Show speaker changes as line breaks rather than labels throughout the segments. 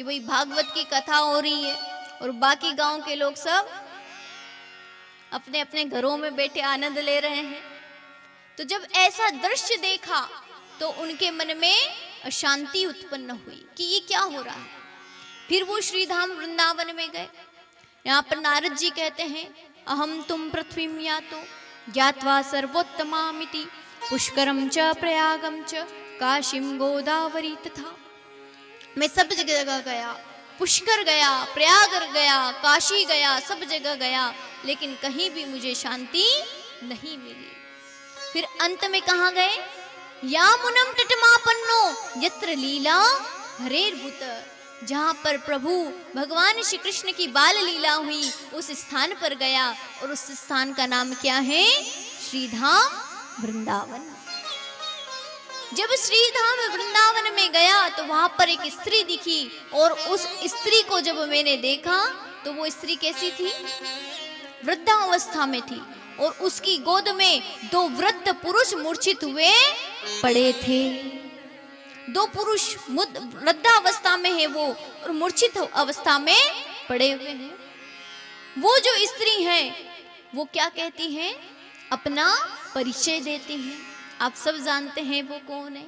कि वही भागवत की कथा हो रही है और बाकी गांव के लोग सब अपने अपने घरों में बैठे आनंद ले रहे हैं। तो जब ऐसा दृश्य देखा तो उनके मन में अशांति उत्पन्न हुई कि ये क्या हो रहा है। फिर वो श्रीधाम वृंदावन में गए। यहाँ पर नारद जी कहते हैं, अहम तुम पृथ्वीम यातो ज्ञात्वा सर्वोत्तमामिति पुष्करम च प्रयागम च काशीम गोदावरी तथा। मैं सब जगह गया, पुष्कर गया, प्रयाग गया, काशी गया, सब जगह गया, लेकिन कहीं भी मुझे शांति नहीं मिली। फिर अंत में कहाँ गए? या मुनम तटमापन्नो यत्र लीला हरेर्भूत। जहाँ पर प्रभु भगवान श्री कृष्ण की बाल लीला हुई उस स्थान पर गया, और उस स्थान का नाम क्या है? श्रीधाम वृंदावन। जब श्रीधाम वृंदावन में गया तो वहां पर एक स्त्री दिखी, और उस स्त्री को जब मैंने देखा तो वो स्त्री कैसी थी? वृद्धावस्था में थी, और उसकी गोद में दो वृद्ध पुरुष मूर्छित हुए पड़े थे। दो पुरुष वृद्धावस्था में है वो, और मूर्छित अवस्था में पड़े हुए हैं। वो जो स्त्री है वो क्या कहती है? अपना परिचय देती है। आप सब जानते हैं वो कौन है?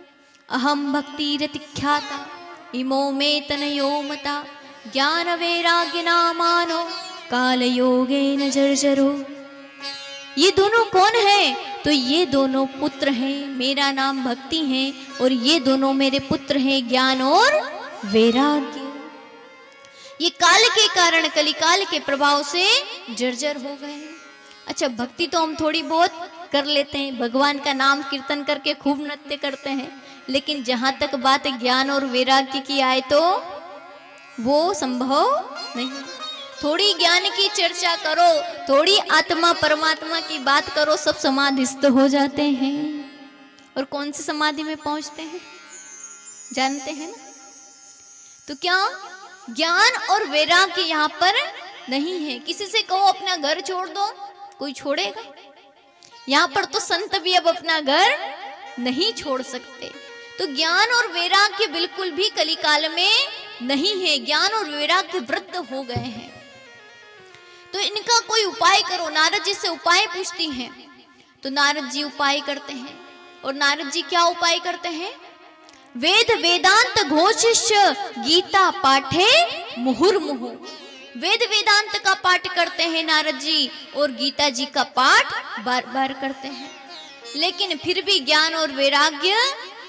अहम भक्ति रतिख्याता इमो में तनयो मता ज्ञान वैराग्य नामानो काल योगे न जर्जरो। ये दोनों कौन है? तो ये दोनों पुत्र हैं, मेरा नाम भक्ति है, और ये दोनों मेरे पुत्र हैं ज्ञान और वैराग्य। ये काल के कारण, कलिकाल के प्रभाव से जर्जर हो गए। अच्छा, भक्ति तो हम थोड़ी बहुत कर लेते हैं, भगवान का नाम कीर्तन करके खूब नृत्य करते हैं, लेकिन जहां तक बात ज्ञान और वैराग्य की आए तो वो संभव नहीं। थोड़ी ज्ञान की चर्चा करो, थोड़ी आत्मा परमात्मा की बात करो, सब समाधिस्थ हो जाते हैं। और कौन सी समाधि में पहुंचते हैं जानते हैं ना? तो क्या ज्ञान और वैराग्य यहाँ पर नहीं है? किसी से कहो अपना घर छोड़ दो, कोई छोड़ेगा? यहाँ पर तो संत भी अब अपना घर नहीं छोड़ सकते। तो ज्ञान और वैराग्य बिल्कुल भी कलिकाल में नहीं है। ज्ञान और वैराग्य वृद्ध हो गए हैं। तो इनका कोई उपाय करो। नारद जी से उपाय पूछती हैं, तो नारद जी उपाय करते हैं। और नारद जी क्या उपाय करते हैं? वेद वेदांत घोषिष्य गीता पाठे मुहुर्मुहु। वेद वेदांत का पाठ करते हैं नारद जी, और गीता जी का पाठ बार बार करते हैं, लेकिन फिर भी ज्ञान और वैराग्य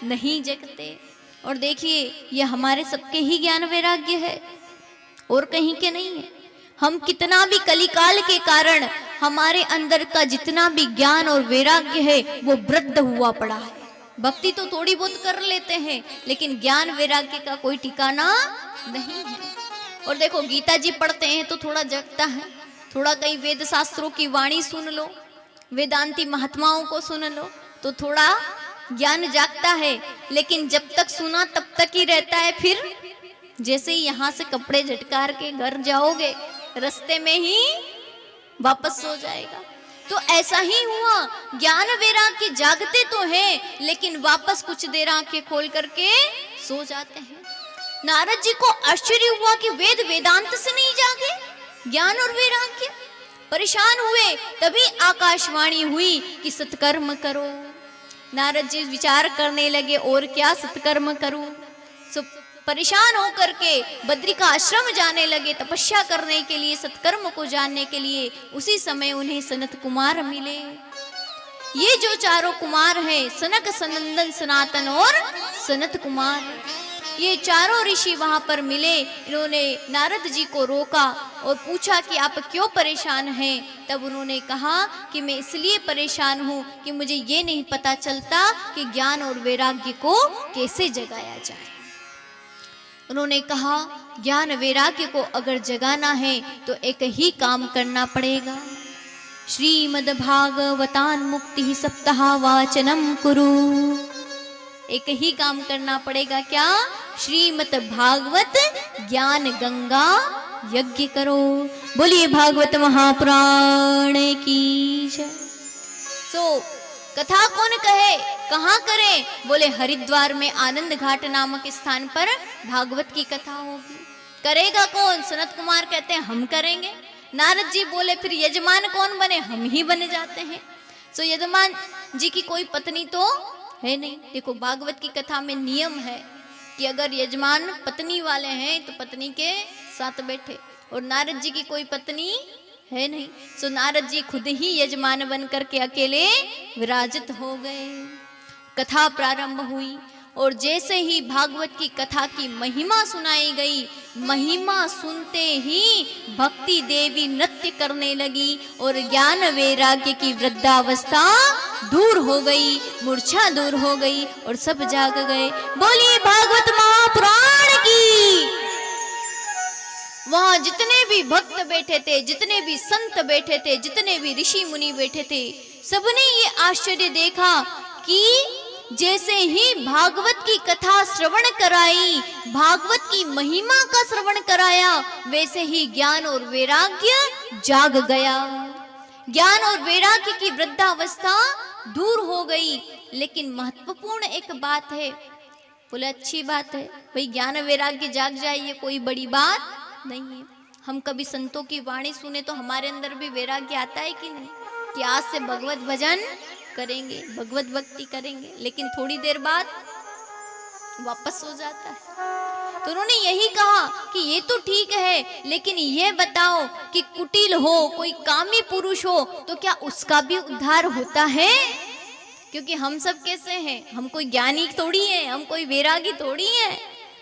नहीं जगते। और देखिए, ये हमारे सबके ही ज्ञान वैराग्य है, और कहीं के नहीं है। हम कितना भी कलिकाल के कारण हमारे अंदर का जितना भी ज्ञान और वैराग्य है वो वृद्ध हुआ पड़ा है। भक्ति तो थोड़ी बहुत कर लेते हैं, लेकिन ज्ञान वैराग्य का कोई ठिकाना नहीं है। और देखो, गीता जी पढ़ते हैं तो थोड़ा जगता है, थोड़ा कहीं वेद शास्त्रों की वाणी सुन लो, वेदांती महात्माओं को सुन लो, तो थोड़ा ज्ञान जागता है। लेकिन जब तक सुना तब तक ही रहता है। फिर जैसे ही यहाँ से कपड़े झटकार के घर जाओगे, रास्ते में ही वापस सो जाएगा। तो ऐसा ही हुआ, ज्ञान वैराग्य जागते तो हैं, लेकिन वापस कुछ देर आंखें खोल करके सो जाते हैं। नारद जी को आश्चर्य हुआ कि वेद वेदांत से नहीं जागे ज्ञान और वैराग्य। परेशान हुए, तभी आकाशवाणी हुई कि सत्कर्म करो। नारद जी विचार करने लगे, और क्या सत्कर्म करूं। परेशान होकर के बद्री का आश्रम जाने लगे तपस्या करने के लिए, सत्कर्म को जानने के लिए। उसी समय उन्हें सनत कुमार मिले। ये जो चारों कुमार हैं, सनक, सनंदन, सनातन और सनत कुमार, ये चारों ऋषि वहां पर मिले। इन्होंने नारद जी को रोका और पूछा कि आप क्यों परेशान हैं। तब उन्होंने कहा कि मैं इसलिए परेशान हूँ कि मुझे ये नहीं पता चलता कि ज्ञान और वैराग्य को कैसे जगाया जाए। उन्होंने कहा, ज्ञान वैराग्य को अगर जगाना है तो एक ही काम करना पड़ेगा। श्रीमद् भागवतान मुक्ति सप्ताह वाचनम कुरु। एक ही काम करना पड़ेगा, क्या? श्रीमद् भागवत ज्ञान गंगा यज्ञ करो। बोलिए भागवत महापुराण की जय। तो कथा कौन कहे, कहाँ करें? बोले हरिद्वार में आनंद घाट नामक स्थान पर भागवत की कथा होगी। करेगा कौन? सनत कुमार कहते हैं हम करेंगे। नारद जी बोले फिर यजमान कौन बने? हम ही बने जाते हैं। सो यजमान जी की कोई पत्नी तो है नहीं। देखो भागवत की कथा में नियम है कि अगर यजमान पत्नी वाले हैं तो पत्नी के साथ बैठे, और नारद जी की कोई पत्नी है नहीं, सो नारद जी खुद ही यजमान बन करके अकेले विराजित हो गए। कथा प्रारंभ हुई और जैसे ही भागवत की कथा की महिमा सुनाई गई, महिमा सुनते ही भक्ति देवी नृत्य करने लगी और ज्ञान वैराग्य की वृद्धावस्था दूर हो गई, मूर्छा दूर हो गई और सब जाग गए। बोलिए भागवत महापुराण की। वहां जितने भी भक्त बैठे थे, जितने भी संत बैठे थे, जितने भी ऋषि मुनि बैठे थे, सबने ये आश्चर्य देखा कि जैसे ही भागवत की कथा श्रवण कराई, भागवत की महिमा का श्रवण कराया, वैसे ही ज्ञान और वैराग्य जाग गया। ज्ञान और वैराग्य की वृद्धावस्था दूर हो गई। लेकिन महत्वपूर्ण एक बात है। बोले अच्छी बात है भाई, ज्ञान वैराग्य जाग जाए ये कोई बड़ी बात नहीं है। हम कभी संतों की वाणी सुने तो हमारे अंदर भी वैराग्य आता है कि नहीं, कि आज से भगवत भजन करेंगे, भगवत भक्ति करेंगे, लेकिन थोड़ी देर बाद वापस हो जाता है। तो उन्होंने यही कहा कि ये तो ठीक है, लेकिन ये बताओ कि कुटिल हो, कोई कामी पुरुष हो, तो क्या उसका भी उद्धार होता है? क्योंकि हम सब कैसे हैं? हम कोई ज्ञानी थोड़ी हैं, हम कोई वैरागी थोड़ी हैं।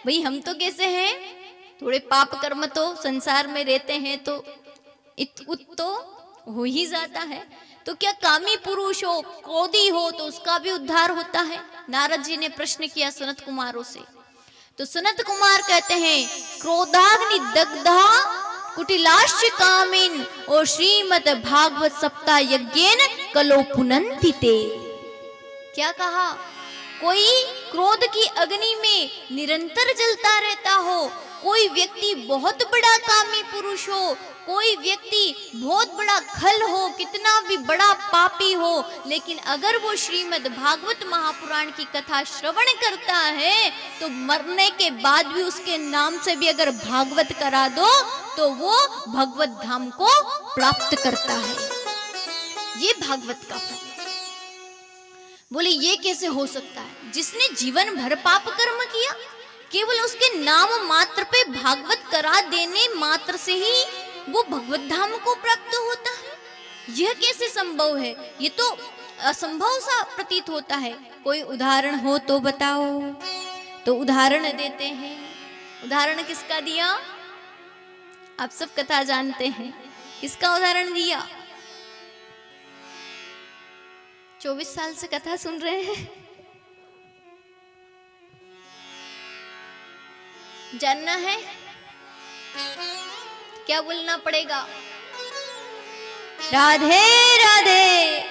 भाई हम तो कैसे हैं? थोड़े पाप कर्म तो संसार में रहते हैं तो इत उत तो हो ही जाता है। तो क्या कामी पुरुष हो, क्रोधी हो, तो उसका भी उद्धार होता है? नारद जी ने प्रश्न किया सनत कुमारों से। तो सनत कुमार कहते हैं क्रोधाग्नि दग्धा कुटिलाश्च कामिन और श्रीमद् भागवत सप्ताह यज्ञेन कलो पुनन्ति ते। क्या कहा? कोई क्रोध की अग्नि में निरंतर जलता रहता हो, कोई व्यक्ति बहुत बड़ा कामी पुरुष हो, कोई व्यक्ति बहुत बड़ा खल हो, कितना भी बड़ा पापी हो, लेकिन अगर वो श्रीमद् भागवत महापुराण की कथा श्रवण करता है तो मरने के बाद भी उसके नाम से भी अगर भागवत करा दो तो वो भगवत धाम को प्राप्त करता है। ये भागवत का फल है। बोले ये कैसे हो सकता है? जिसने जीवन भर पाप कर्म किया, केवल उसके नाम मात्र पे भागवत करा देने मात्र से ही वो भगवत धाम को प्राप्त होता है। यह कैसे संभव है? ये तो असंभव सा प्रतीत होता है। कोई उदाहरण हो तो बताओ। तो उदाहरण देते हैं। उदाहरण किसका दिया? आप सब कथा जानते हैं। किसका उदाहरण दिया? 24 साल से कथा सुन रहे हैं, जानना है? क्या बोलना पड़ेगा? राधे राधे।